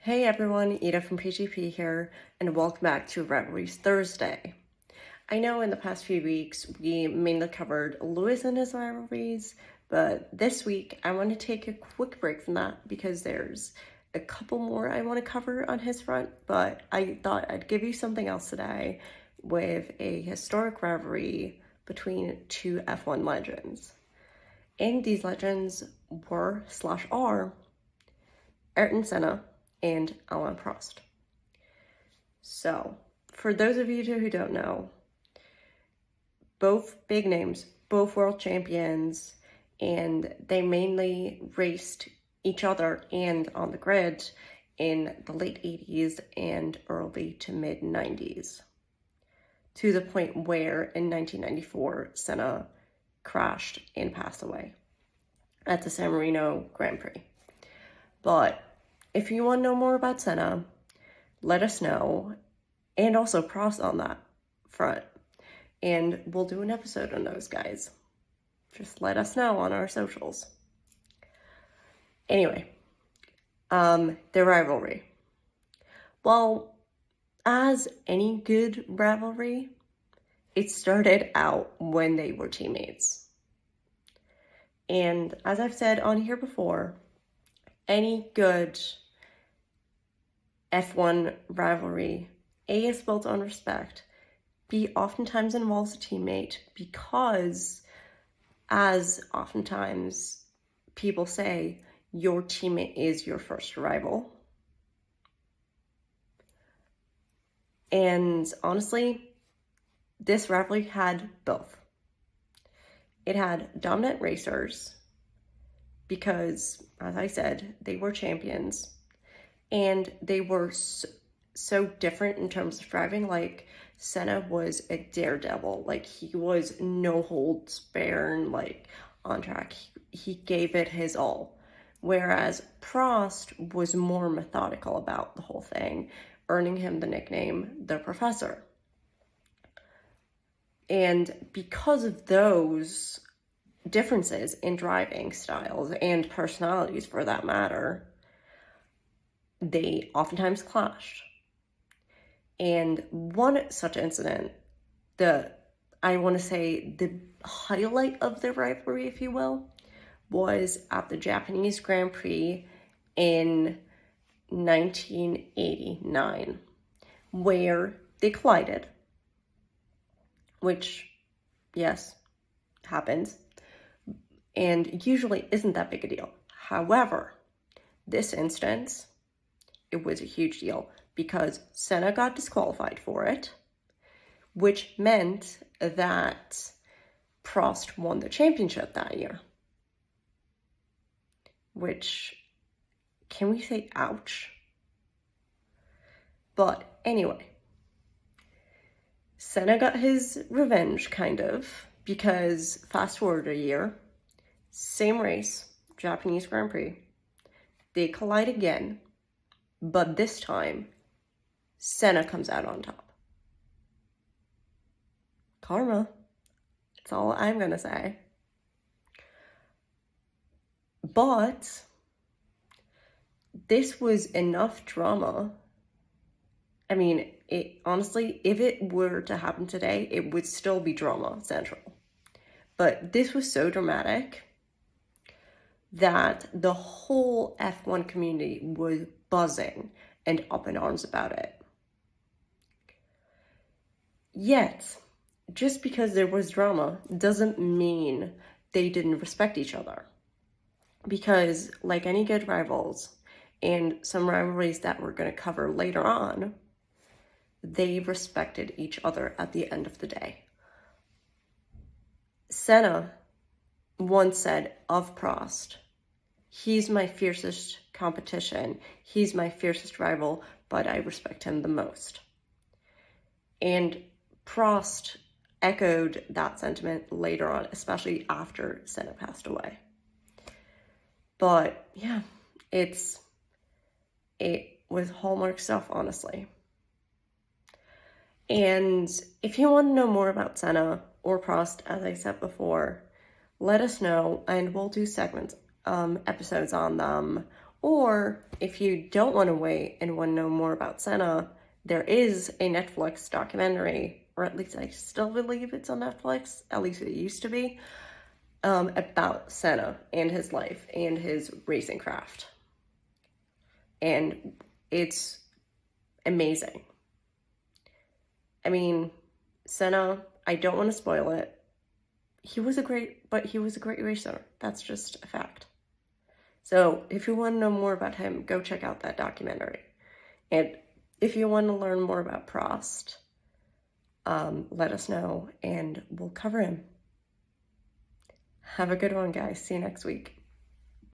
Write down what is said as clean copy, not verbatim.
Hey everyone, Ida from PGP here, and welcome back to Rivalries Thursday. I know in the past few weeks we mainly covered Lewis and his rivalries, but this week I want to take a quick break from that because there's a couple more I want to cover on his front, but I thought I'd give you something else today with a historic rivalry between two F1 legends. And these legends were/are Ayrton Senna and Prost. So, for those of you who don't know, both big names, both world champions, and they mainly raced each other and on the grid in the late 80s and early to mid 90s, to the point where in 1994, Senna crashed and passed away at the San Marino Grand Prix. But if you want to know more about Senna, let us know, and also Prost on that front, and we'll do an episode on those guys. Just let us know on our socials. Anyway, their rivalry. Well, as any good rivalry, it started out when they were teammates. And as I've said on here before, any good F1 rivalry, A, is built on respect, B, oftentimes involves a teammate because, as oftentimes people say, your teammate is your first rival. And honestly, this rivalry had both. It had dominant racers because, as I said, they were champions. And they were so different in terms of driving. Like, Senna was a daredevil. Like, he was no holds barred, like, on track. He gave it his all. Whereas Prost was more methodical about the whole thing, earning him the nickname the Professor. And because of those differences in driving styles and personalities, for that matter, they oftentimes clashed. And one such incident, I want to say the highlight of the rivalry, if you will, was at the Japanese Grand Prix in 1989, where they collided, which, yes, happens, and usually isn't that big a deal. However, this instance, it was a huge deal because Senna got disqualified for it, which meant that Prost won the championship that year. Which, can we say ouch? But anyway, Senna got his revenge, kind of, because fast forward a year, same race, Japanese Grand Prix, they collide again. But this time, Senna comes out on top. Karma. That's all I'm going to say. But this was enough drama. I mean, honestly, if it were to happen today, it would still be drama central. But this was so dramatic that the whole F1 community was buzzing and up in arms about it. Yet, just because there was drama doesn't mean they didn't respect each other. Because, like any good rivals, and some rivalries that we're going to cover later on, they respected each other at the end of the day. Senna once said of Prost, "He's my fiercest competition. He's my fiercest rival, but I respect him the most." And Prost echoed that sentiment later on, especially after Senna passed away. But yeah, it was hallmark stuff, honestly. And if you want to know more about Senna or Prost, as I said before, let us know and we'll do segments, episodes on them, Or if you don't want to wait and want to know more about Senna, there is a Netflix documentary, or at least I still believe it's on Netflix, at least it used to be, about Senna and his life and his racing craft. And it's amazing. I mean, Senna, I don't want to spoil it. He was a great racer. That's just a fact. So if you want to know more about him, go check out that documentary. And if you want to learn more about Prost, let us know and we'll cover him. Have a good one, guys. See you next week.